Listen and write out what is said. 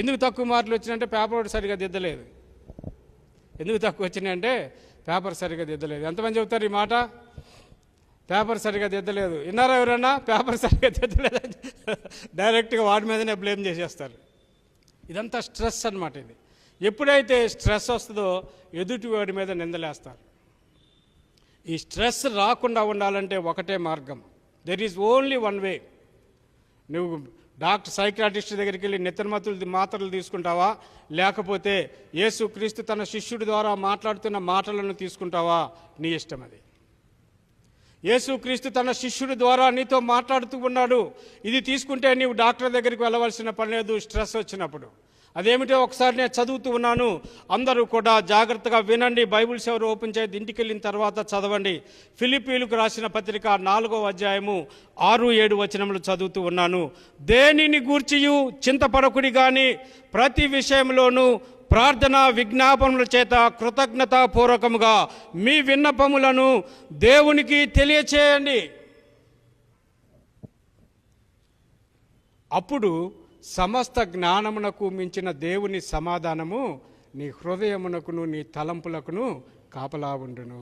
ఎందుకు తక్కువ మార్కులు వచ్చినాయంటే పేపర్ సరిగా దిద్దలేదు. ఎందుకు తక్కువ వచ్చినాయంటే పేపర్ సరిగా దిద్దలేదు. ఎంతమంది చెబుతారు ఈ మాట? పేపర్ సరిగా దిద్దలేదు. విన్నారా ఎవరన్నా? పేపర్ సరిగా దిద్దలేదు డైరెక్ట్గా వాడి మీదనే బ్లేమ్ చేసేస్తారు. ఇదంతా స్ట్రెస్ అన్నమాట. ఇది ఎప్పుడైతే స్ట్రెస్ వస్తుందో ఎదుటి వాడి మీద నిందలేస్తారు. ఈ స్ట్రెస్ రాకుండా ఉండాలంటే ఒకటే మార్గం. There is only one way. నువ్వు సైకియాట్రిస్ట్ దగ్గరికి వెళ్ళి నిద్రమత్తులు మాత్రలు తీసుకుంటావా, లేకపోతే యేసుక్రీస్తు తన శిష్యుడి ద్వారా మాట్లాడుతున్న మాటలను తీసుకుంటావా? నీ ఇష్టం అది. యేసుక్రీస్తు తన శిష్యుడి ద్వారా నీతో మాట్లాడుతూ ఉన్నాడు. ఇది తీసుకుంటే నీవు డాక్టర్ దగ్గరికి వెళ్ళవలసిన పని లేదు స్ట్రెస్ వచ్చినప్పుడు. అదేమిటో ఒకసారి నేను చదువుతూ ఉన్నాను. అందరూ కూడా జాగ్రత్తగా వినండి. బైబిల్స్ ఎవరు ఓపెన్ చేయదు, ఇంటికి వెళ్ళిన తర్వాత చదవండి. ఫిలిప్పీలకు రాసిన పత్రిక 4వ అధ్యాయము 6-7 వచనములు చదువుతూ ఉన్నాను. దేనిని గూర్చియు చింతపడకుడి గాని ప్రతి విషయంలోనూ ప్రార్థన విజ్ఞాపనల చేత కృతజ్ఞతాపూర్వకముగా మీ విన్నపములను దేవునికి తెలియచేయండి. అప్పుడు సమస్త జ్ఞానమునకు మించిన దేవుని సమాధానము నీ హృదయమునకును నీ తలంపులకును కాపలా ఉండును.